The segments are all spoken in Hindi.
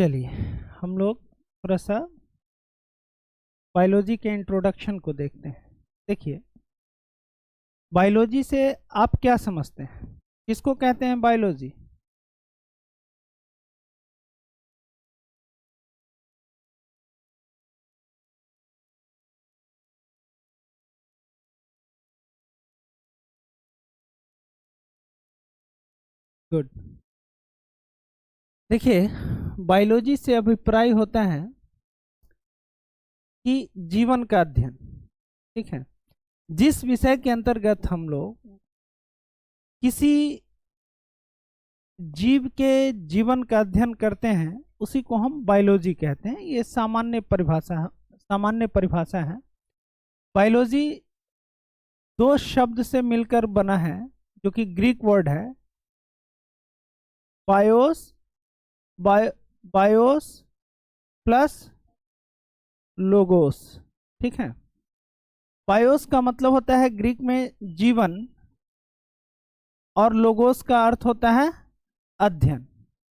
चलिए हम लोग थोड़ा सा बायोलॉजी के इंट्रोडक्शन को देखते हैं। देखिए, बायोलॉजी से आप क्या समझते हैं? किसको कहते हैं बायोलॉजी? गुड। देखिए, बायोलॉजी से अभिप्राय होता है कि जीवन का अध्ययन। ठीक है, जिस विषय के अंतर्गत हम लोग किसी जीव के जीवन का अध्ययन करते हैं उसी को हम बायोलॉजी कहते हैं। ये सामान्य परिभाषा है। बायोलॉजी दो शब्द से मिलकर बना है, जो कि ग्रीक वर्ड है बायोस, बायोस प्लस लोगोस। ठीक है, बायोस का मतलब होता है ग्रीक में जीवन, और लोगोस का अर्थ होता है अध्ययन।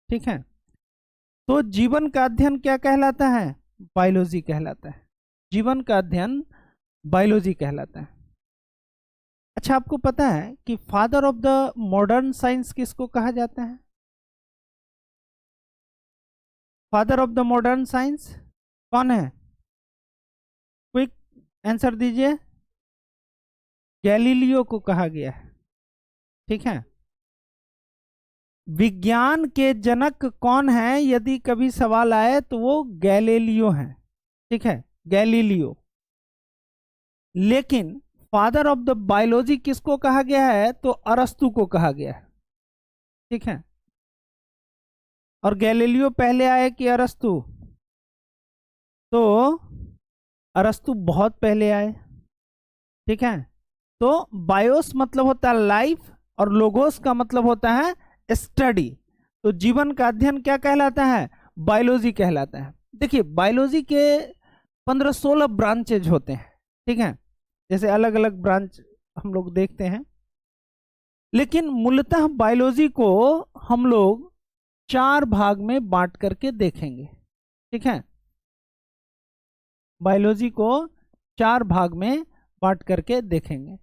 ठीक है, तो जीवन का अध्ययन क्या कहलाता है? बायोलॉजी कहलाता है। जीवन का अध्ययन बायोलॉजी कहलाता है। अच्छा, आपको पता है कि father of the modern science किसको कहा जाता है? Father of the modern science कौन है? क्विक आंसर दीजिए। गैलीलियो को कहा गया है। ठीक है, विज्ञान के जनक कौन है यदि कभी सवाल आए तो वो गैलीलियो है। ठीक है, गैलीलियो। लेकिन फादर ऑफ द बायोलॉजी किसको कहा गया है? तो अरस्तु को कहा गया है। ठीक है, और गैलीलियो पहले आए कि अरस्तु? तो अरस्तु बहुत पहले आए। ठीक है, तो बायोस मतलब होता है लाइफ, और लोगोस का मतलब होता है स्टडी। तो जीवन का अध्ययन क्या कहलाता है? बायोलॉजी कहलाता है। देखिए, बायोलॉजी के 15-16 ब्रांचेज होते हैं। ठीक है, जैसे अलग अलग ब्रांच हम लोग देखते हैं, लेकिन मूलतः बायोलॉजी को हम लोग 4 भाग में बांट करके देखेंगे। ठीक है, बायोलॉजी को 4 भाग में बांट करके देखेंगे।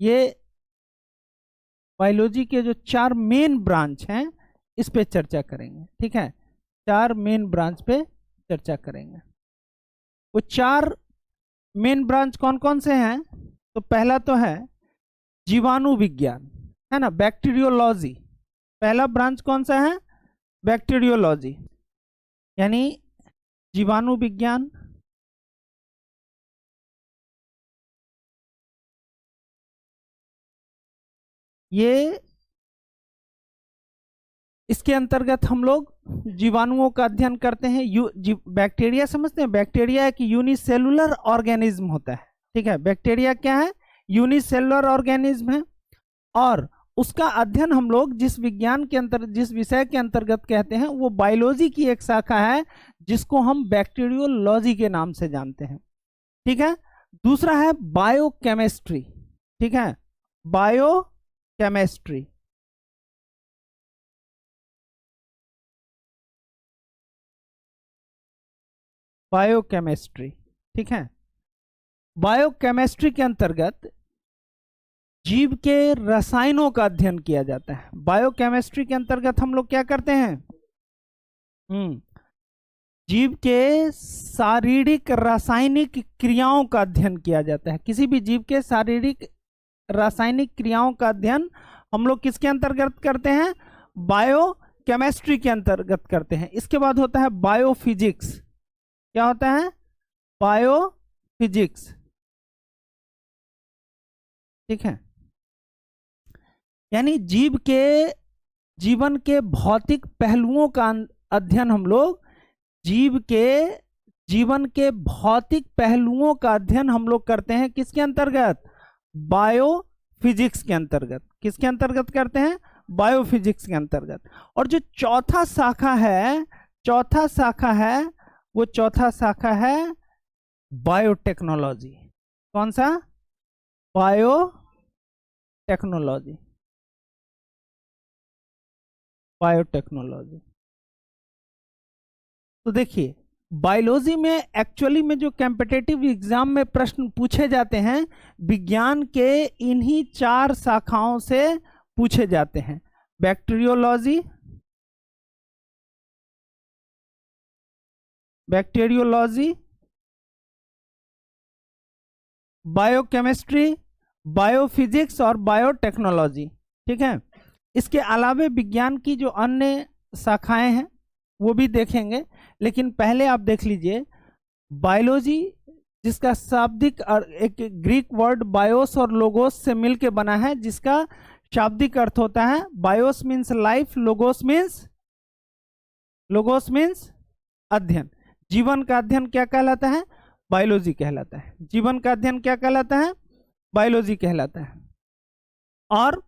ये बायोलॉजी के जो 4 मेन ब्रांच हैं इस पे चर्चा करेंगे। ठीक है, 4 मेन ब्रांच पे चर्चा करेंगे। वो 4 मेन ब्रांच कौन कौन से हैं? तो पहला तो है जीवाणु विज्ञान, है ना, बैक्टीरियोलॉजी। पहला ब्रांच कौन सा है? बैक्टीरियोलॉजी, यानी जीवाणु विज्ञान। ये इसके अंतर्गत हम लोग जीवाणुओं का अध्ययन करते हैं। बैक्टीरिया समझते हैं? बैक्टीरिया एक यूनिसेलुलर ऑर्गेनिज्म होता है। ठीक है, बैक्टीरिया क्या है? यूनिसेलुलर ऑर्गेनिज्म है, और उसका अध्ययन हम लोग जिस विषय के अंतर्गत कहते हैं वो बायोलॉजी की एक शाखा है, जिसको हम बैक्टीरियोलॉजी के नाम से जानते हैं। ठीक है, दूसरा है बायोकेमिस्ट्री। ठीक है, बायोकेमिस्ट्री। बायोकेमिस्ट्री। ठीक है, बायोकेमिस्ट्री के अंतर्गत जीव के रसायनों का अध्ययन किया जाता है। बायोकेमिस्ट्री के अंतर्गत हम लोग क्या करते हैं? जीव के शारीरिक रासायनिक क्रियाओं का अध्ययन किया जाता है। किसी भी जीव के शारीरिक रासायनिक क्रियाओं का अध्ययन हम लोग किसके अंतर्गत करते हैं? बायोकेमिस्ट्री के अंतर्गत करते हैं। इसके बाद होता है बायोफिजिक्स। क्या होता है? बायोफिजिक्स। ठीक है, यानी जीवन के भौतिक पहलुओं का अध्ययन हम लोग जीवन के भौतिक पहलुओं का अध्ययन हम लोग करते हैं। किसके अंतर्गत? बायोफिजिक्स के अंतर्गत। किसके अंतर्गत करते हैं? बायोफिजिक्स के अंतर्गत। और जो चौथा शाखा है बायोटेक्नोलॉजी। कौन सा? बायोटेक्नोलॉजी। बायोटेक्नोलॉजी। तो देखिए बायोलॉजी में एक्चुअली में जो कॉम्पिटिटिव एग्जाम में प्रश्न पूछे जाते हैं विज्ञान के इन्हीं 4 शाखाओं से पूछे जाते हैं। बैक्टीरियोलॉजी, बायोकेमिस्ट्री, बायोफिजिक्स और बायोटेक्नोलॉजी। ठीक है, इसके अलावे विज्ञान की जो अन्य शाखाएं हैं वो भी देखेंगे, लेकिन पहले आप देख लीजिए बायोलॉजी, जिसका शाब्दिक एक ग्रीक वर्ड बायोस और लोगोस से मिलके बना है, जिसका शाब्दिक अर्थ होता है BIOS means life, logos means अध्ययन। जीवन का अध्ययन क्या कहलाता है? बायोलॉजी कहलाता है। जीवन का अध्ययन क्या कहलाता है? बायोलॉजी कहलाता है। और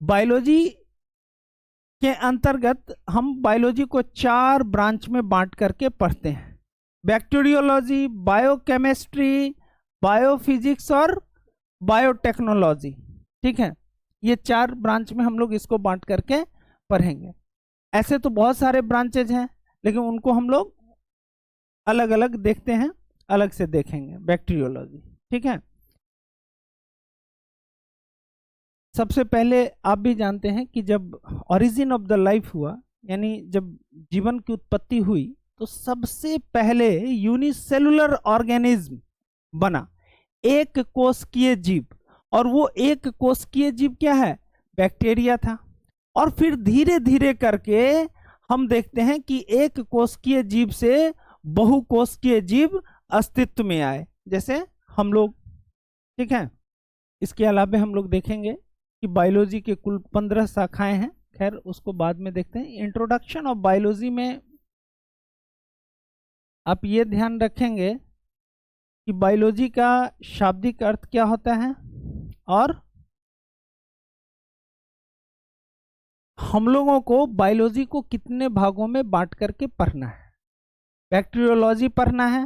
बायोलॉजी के अंतर्गत हम बायोलॉजी को 4 ब्रांच में बांट करके पढ़ते हैं। बैक्टीरियोलॉजी, बायोकेमिस्ट्री, बायोफिजिक्स और बायोटेक्नोलॉजी। ठीक है, ये 4 ब्रांच में हम लोग इसको बांट करके पढ़ेंगे। ऐसे तो बहुत सारे ब्रांचेज हैं, लेकिन उनको हम लोग अलग अलग देखते हैं, अलग से देखेंगे। बैक्टीरियोलॉजी, ठीक है। सबसे पहले आप भी जानते हैं कि जब ओरिजिन ऑफ द लाइफ हुआ, यानी जब जीवन की उत्पत्ति हुई, तो सबसे पहले यूनिसेलुलर ऑर्गेनिज्म बना, एक कोशिकीय जीव। और वो एक कोशिकीय जीव क्या है? बैक्टीरिया था। और फिर धीरे धीरे करके हम देखते हैं कि एक कोशिकीय जीव से बहुकोशिकीय जीव अस्तित्व में आए, जैसे हम लोग। ठीक है, इसके अलावा हम लोग देखेंगे कि बायोलॉजी के कुल 15 शाखाएं हैं। खैर उसको बाद में देखते हैं। इंट्रोडक्शन ऑफ बायोलॉजी में आप ये ध्यान रखेंगे कि बायोलॉजी का शाब्दिक अर्थ क्या होता है और हम लोगों को बायोलॉजी को कितने भागों में बांट करके पढ़ना है। बैक्टीरियोलॉजी पढ़ना है,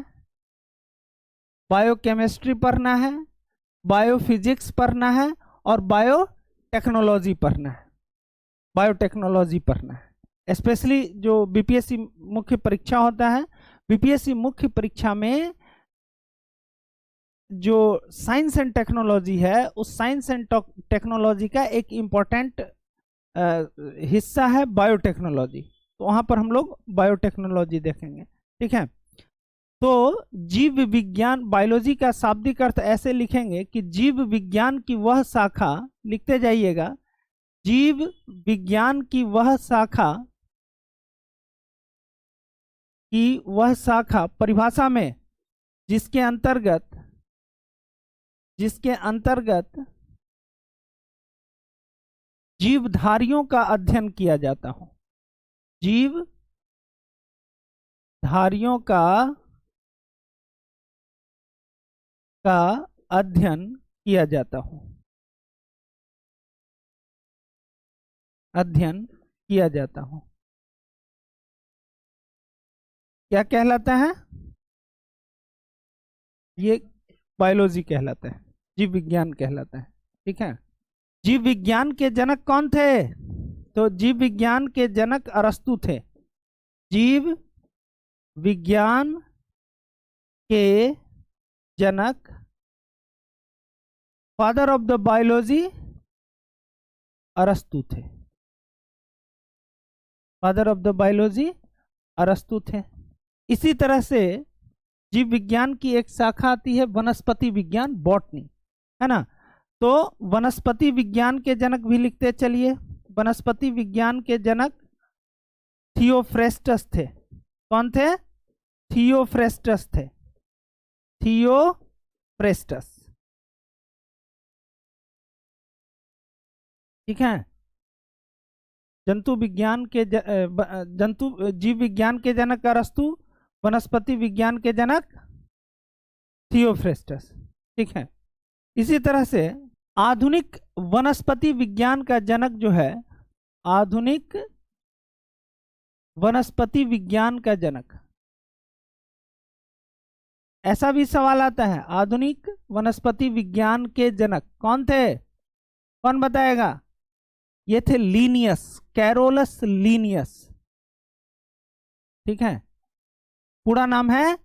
बायोकेमिस्ट्री पढ़ना है, बायोफिजिक्स पढ़ना है और बायोटेक्नोलॉजी पढ़ना है। बायोटेक्नोलॉजी पढ़ना है। स्पेशली जो बीपीएससी मुख्य परीक्षा होता है, बीपीएससी मुख्य परीक्षा में जो साइंस एंड टेक्नोलॉजी है, उस साइंस एंड टेक्नोलॉजी का एक इम्पोर्टेंट हिस्सा है बायोटेक्नोलॉजी। तो वहां पर हम लोग बायोटेक्नोलॉजी देखेंगे। ठीक है, तो जीव विज्ञान, बायोलॉजी का शाब्दिक अर्थ ऐसे लिखेंगे कि जीव विज्ञान की वह शाखा, लिखते जाइएगा, जीव विज्ञान की वह शाखा परिभाषा में जिसके अंतर्गत जीवधारियों का अध्ययन किया जाता हो। जीवधारियों का अध्ययन किया जाता हो, क्या कहलाता है? ये बायोलॉजी कहलाता है, जीव विज्ञान कहलाता है। ठीक है, जीव विज्ञान के जनक कौन थे? तो जीव विज्ञान के जनक अरस्तु थे। जीव विज्ञान के जनक, फादर ऑफ द बायोलॉजी अरस्तु थे। फादर ऑफ द बायोलॉजी अरस्तु थे। इसी तरह से जीव विज्ञान की एक शाखा आती है वनस्पति विज्ञान, बॉटनी, है ना। तो वनस्पति विज्ञान के जनक भी लिखते चलिए। वनस्पति विज्ञान के जनक थियोफ्रेस्टस थे। कौन थे? थियोफ्रेस्टस थे। थियोफ्रेस्टस, ठीक है। जीव विज्ञान के जनक अरस्तु, वनस्पति विज्ञान के जनक थियोफ्रेस्टस। ठीक है, इसी तरह से आधुनिक वनस्पति विज्ञान का जनक जो है, आधुनिक वनस्पति विज्ञान का जनक, ऐसा भी सवाल आता है, आधुनिक वनस्पति विज्ञान के जनक कौन थे? कौन बताएगा? ये थे लीनियस, कैरोलस लीनियस। ठीक है, पूरा नाम है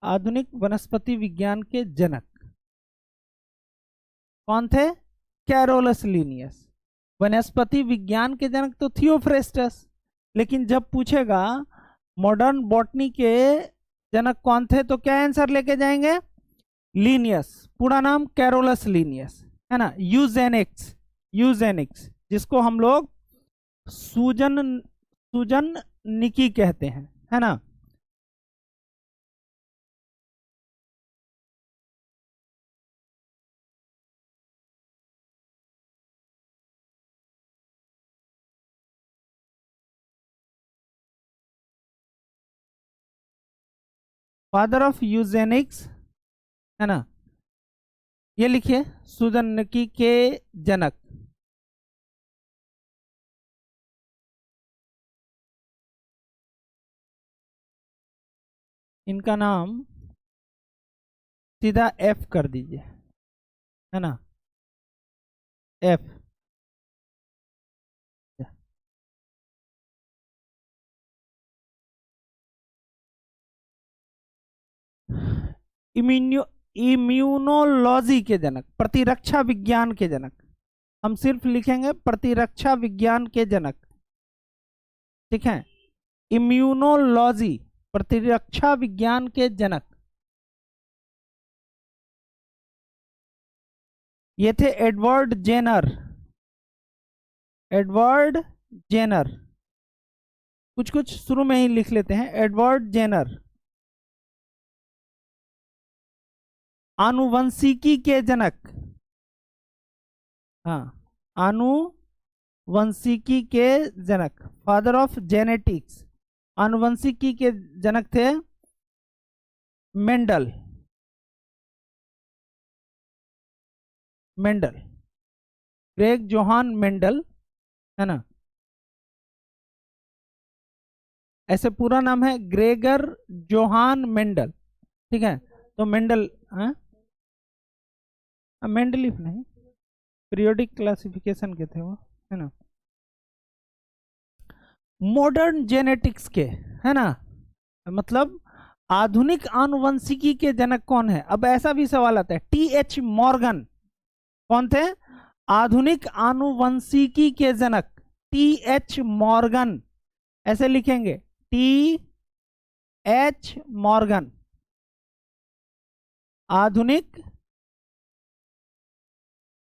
आधुनिक वनस्पति विज्ञान के जनक कौन थे? Carolus Linnaeus. वनस्पति विज्ञान के जनक तो थियोफ्रेस्टस, लेकिन जब पूछेगा मॉडर्न बॉटनी के जनक कौन थे तो क्या आंसर लेके जाएंगे? लीनियस। पूरा नाम कैरोलस लीनियस, है ना। यूजेनिक्स, यूजेनिक्स जिसको हम लोग सूजन सूजन निकी कहते हैं, है ना। फादर ऑफ यूजेनिक्स, है ना, ये लिखिए सूजन निकी के जनक। इनका नाम सीधा एफ कर दीजिए, है ना, एफ। इम्यूनो इम्यूनोलॉजी के जनक, प्रतिरक्षा विज्ञान के जनक। हम सिर्फ लिखेंगे प्रतिरक्षा विज्ञान के जनक, ठीक है। इम्यूनोलॉजी, प्रतिरक्षा विज्ञान के जनक, ये थे एडवर्ड जेनर। एडवर्ड जेनर, कुछ कुछ शुरू में ही लिख लेते हैं। एडवर्ड जेनर आनुवंशिकी के जनक, हाँ, आनुवंशिकी के जनक, फादर ऑफ जेनेटिक्स। आनुवंशिकी के जनक थे Mendel. Mendel, Greg Johan Mendel, है ना। ऐसे पूरा नाम है ग्रेगर जोहान मेंडल, ठीक है। तो मेंडल, हाँ, मेंडलीफ नहीं, पीरियोडिक क्लासिफिकेशन के थे वो, है ना। मॉडर्न जेनेटिक्स के, है ना, मतलब आधुनिक आनुवंशिकी के जनक कौन है? अब ऐसा भी सवाल आता है, टी एच मॉर्गन कौन थे? आधुनिक आनुवंशिकी के जनक टी एच मॉर्गन, ऐसे लिखेंगे टी एच मॉर्गन। आधुनिक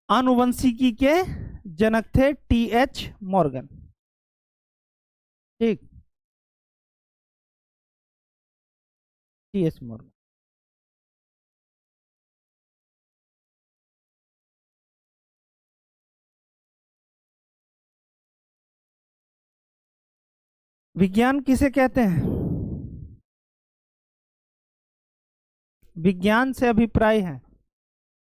आनुवंशिकी के जनक थे टी एच मॉर्गन, ठीक। T H Morgan. विज्ञान किसे कहते हैं? विज्ञान से अभिप्राय है।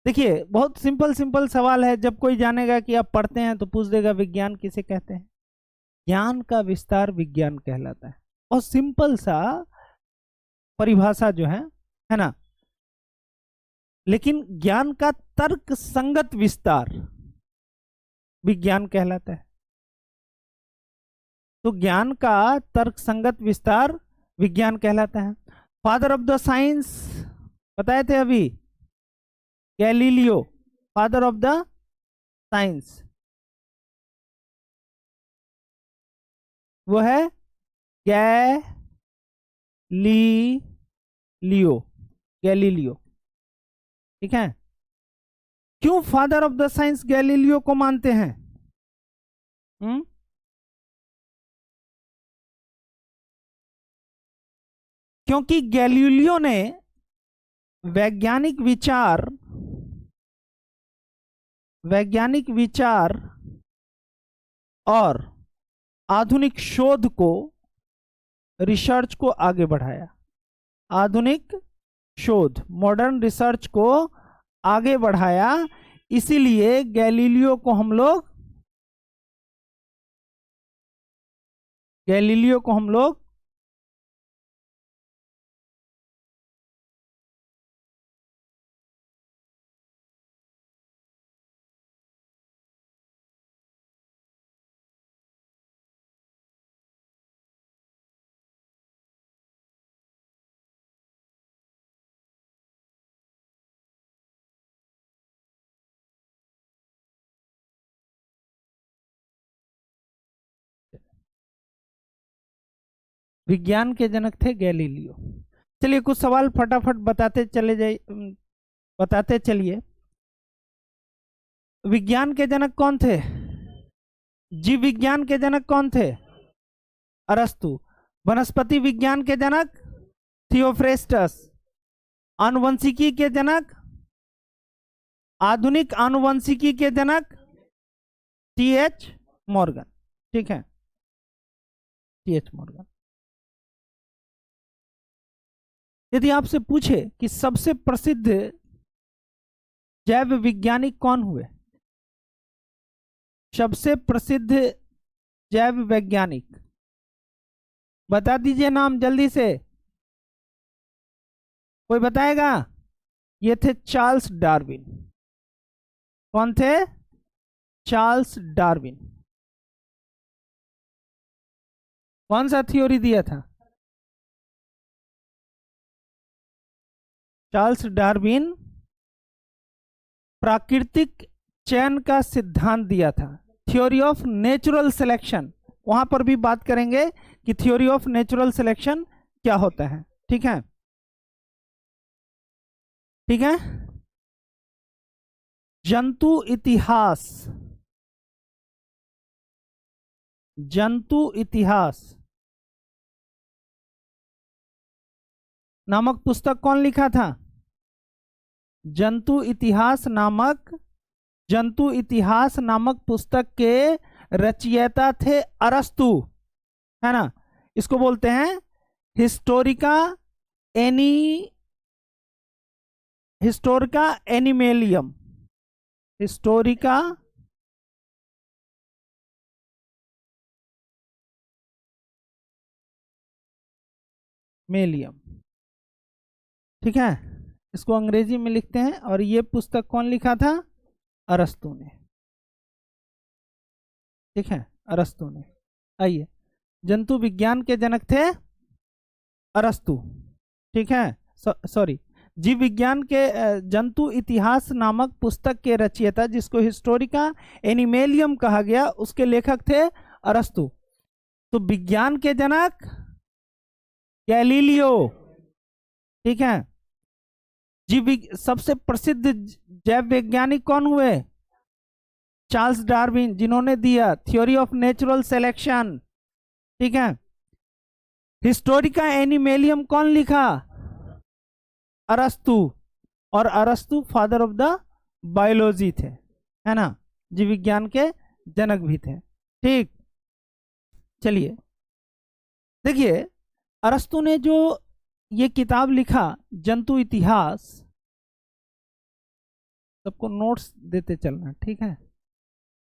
देखिए बहुत सिंपल सिंपल सवाल है, जब कोई जानेगा कि आप पढ़ते हैं तो पूछ देगा विज्ञान किसे कहते हैं। ज्ञान का विस्तार विज्ञान कहलाता है। और सिंपल सा परिभाषा जो है ना। लेकिन ज्ञान का तर्क संगत विस्तार विज्ञान कहलाता है। तो ज्ञान का तर्क संगत विस्तार विज्ञान कहलाता है। फादर ऑफ द साइंस बताए थे अभी, Galileo, father of the science, वो है गैलीलियो, गैलीलियो, ठीक है। क्यों father of the science Galileo को मानते हैं? हम्म, क्योंकि गैलीलियो ने वैज्ञानिक विचार, वैज्ञानिक विचार और आधुनिक शोध को, रिसर्च को आगे बढ़ाया। आधुनिक शोध, मॉडर्न रिसर्च को आगे बढ़ाया। इसीलिए गैलीलियो को हम लोग, गैलीलियो को हम लोग विज्ञान के जनक थे गैलीलियो। चलिए कुछ सवाल फटाफट बताते चलिए। विज्ञान के जनक कौन थे? जीव विज्ञान के जनक कौन थे? अरस्तु। वनस्पति विज्ञान के जनक थियोफ्रेस्टस। आनुवंशिकी के जनक, आधुनिक आनुवंशिकी के जनक टीएच मॉर्गन। ठीक है, टीएच मॉर्गन। यदि आपसे पूछे कि सबसे प्रसिद्ध जैव वैज्ञानिक कौन हुए, सबसे प्रसिद्ध जैव वैज्ञानिक बता दीजिए नाम जल्दी से। कोई बताएगा? ये थे चार्ल्स डार्विन। कौन थे? Charles Darwin. कौन सा थ्योरी दिया था? चार्ल्स डार्विन प्राकृतिक चयन का सिद्धांत दिया था, थ्योरी ऑफ नेचुरल सिलेक्शन। वहां पर भी बात करेंगे कि थ्योरी ऑफ नेचुरल सिलेक्शन क्या होता है। ठीक है, ठीक है। जंतु इतिहास, जंतु इतिहास नामक पुस्तक कौन लिखा था? जंतु इतिहास नामक पुस्तक के रचयिता थे अरस्तु, है ना। इसको बोलते हैं हिस्टोरिका एनिमेलियम। हिस्टोरिका मेलियम। ठीक है, इसको अंग्रेजी में लिखते हैं। और ये पुस्तक कौन लिखा था? अरस्तु ने। ठीक है, अरस्तु ने। आइए, जंतु विज्ञान के जनक थे अरस्तु। ठीक है, सॉरी, जीव विज्ञान के जंतु इतिहास नामक पुस्तक के रचयिता, जिसको हिस्टोरिका एनिमेलियम कहा गया, उसके लेखक थे अरस्तु। तो विज्ञान के जनक गैलीलियो। ठीक है, सबसे प्रसिद्ध जैव वैज्ञानिक कौन हुए? चार्ल्स डार्विन, जिन्होंने दिया थ्योरी ऑफ नेचुरल सिलेक्शन। ठीक है, हिस्टोरिका एनिमेलियम कौन लिखा? अरस्तु। और अरस्तु फादर ऑफ द बायोलॉजी थे, है ना, जीव विज्ञान के जनक भी थे। ठीक, चलिए देखिए, अरस्तु ने जो ये किताब लिखा जंतु इतिहास, सबको नोट्स देते चलना। ठीक है,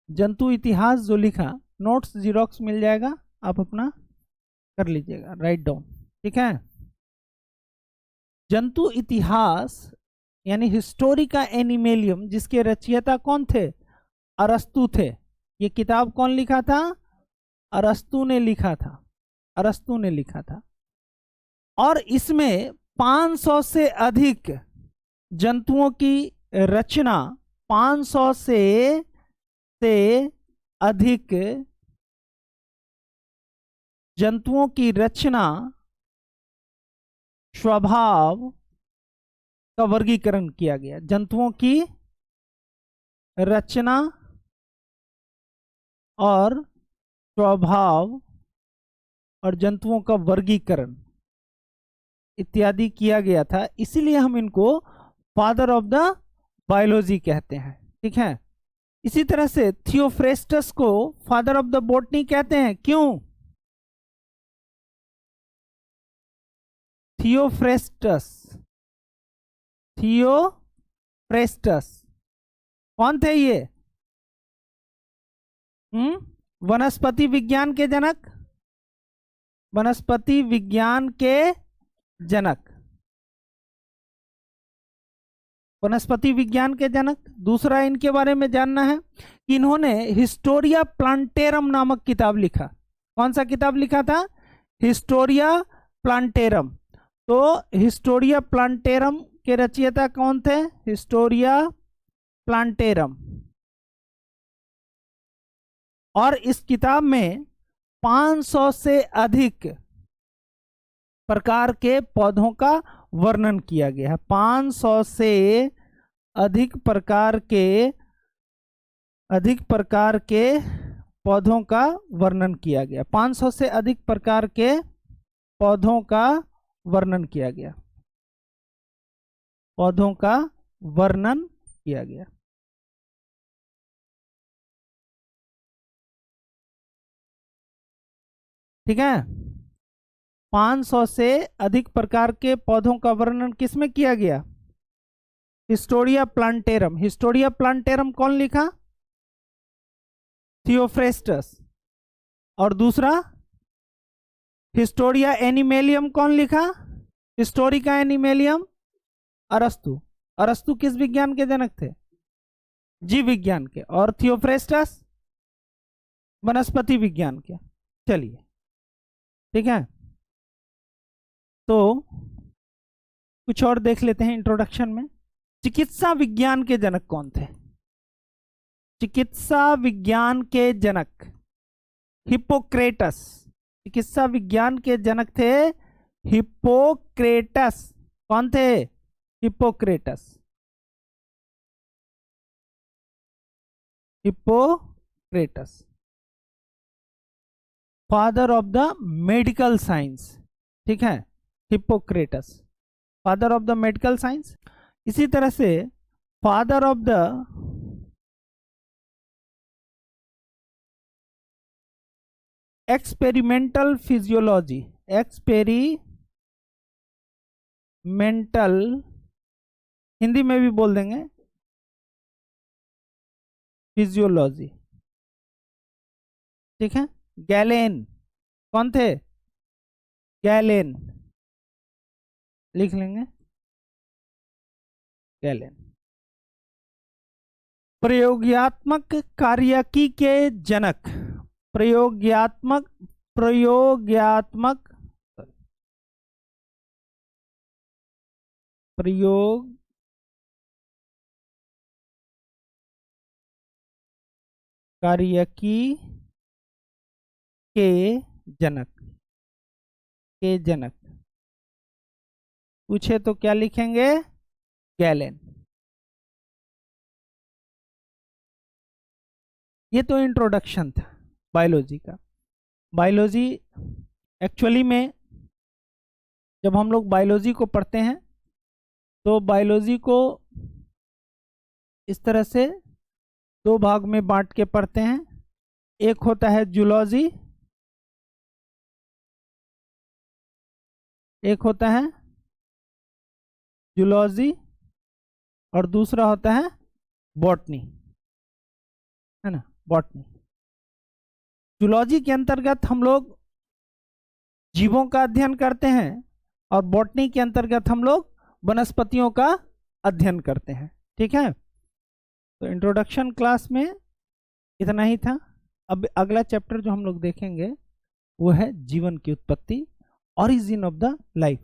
जंतु इतिहास जो लिखा, नोट्स जीरोक्स मिल जाएगा, आप अपना कर लीजिएगा, राइट डाउन। ठीक है, जंतु इतिहास यानी हिस्टोरिका एनिमेलियम, जिसके रचयिता कौन थे? अरस्तु थे। ये किताब कौन लिखा था? अरस्तु ने लिखा था। अरस्तु ने लिखा था। और इसमें 500 से अधिक जंतुओं की रचना, 500 से अधिक जंतुओं की रचना, स्वभाव का वर्गीकरण किया गया। जंतुओं की रचना और स्वभाव और जंतुओं का वर्गीकरण इत्यादि किया गया था, इसीलिए हम इनको फादर ऑफ द बायोलॉजी कहते हैं। ठीक है, इसी तरह से थियोफ्रेस्टस को फादर ऑफ द बॉटनी कहते हैं। क्यों? थियोफ्रेस्टस कौन थे ये? वनस्पति विज्ञान के जनक। वनस्पति विज्ञान के जनक, वनस्पति विज्ञान के जनक। दूसरा इनके बारे में जानना है कि इन्होंने हिस्टोरिया प्लांटेरम नामक किताब लिखा। कौन सा किताब लिखा था? Historia plantarum. तो हिस्टोरिया प्लांटेरम के रचयिता कौन थे? Historia plantarum. और इस किताब में 500 से अधिक प्रकार के पौधों का वर्णन किया गया है। 500 से अधिक प्रकार के पौधों का वर्णन किया गया। 500 से अधिक प्रकार के पौधों का वर्णन किया गया। पौधों का वर्णन किया गया। ठीक है, 500 से अधिक प्रकार के पौधों का वर्णन किसमें किया गया? Historia plantarum. हिस्टोरिया प्लांटेरम कौन लिखा? थियोफ्रेस्टस। और दूसरा हिस्टोरिया एनिमेलियम कौन लिखा? हिस्टोरिका एनिमेलियम अरस्तु। अरस्तु किस विज्ञान के जनक थे? जीव विज्ञान के। और थियोफ्रेस्टस वनस्पति विज्ञान के। चलिए, ठीक है, तो कुछ और देख लेते हैं इंट्रोडक्शन में। चिकित्सा विज्ञान के जनक कौन थे? चिकित्सा विज्ञान के जनक हिप्पोक्रेटस। चिकित्सा विज्ञान के जनक थे हिप्पोक्रेटस। कौन थे? Hippocrates. Hippocrates, father of the medical science. ठीक है, Hippocrates father of the medical science. इसी तरह से father of the experimental physiology. Experimental Hindi में भी बोल देंगे फिजियोलॉजी। ठीक है, गैलेन। कौन थे? गैलेन, लिख लेंगे गैलेन। प्रयोगात्मक कार्यकी के जनक। प्रयोगात्मक कार्यकी के जनक पूछे तो क्या लिखेंगे? गैलेन। ये तो इंट्रोडक्शन था बायोलॉजी का। बायोलॉजी एक्चुअली में जब हम लोग बायोलॉजी को पढ़ते हैं तो बायोलॉजी को इस तरह से दो भाग में बांट के पढ़ते हैं। एक होता है जूलॉजी, एक होता है जूलॉजी और दूसरा होता है बॉटनी, है ना, बॉटनी। जूलॉजी के अंतर्गत हम लोग जीवों का अध्ययन करते हैं और बॉटनी के अंतर्गत हम लोग वनस्पतियों का अध्ययन करते हैं। ठीक है, तो इंट्रोडक्शन क्लास में इतना ही था। अब अगला चैप्टर जो हम लोग देखेंगे वो है जीवन की उत्पत्ति, ऑरिजिन ऑफ द लाइफ।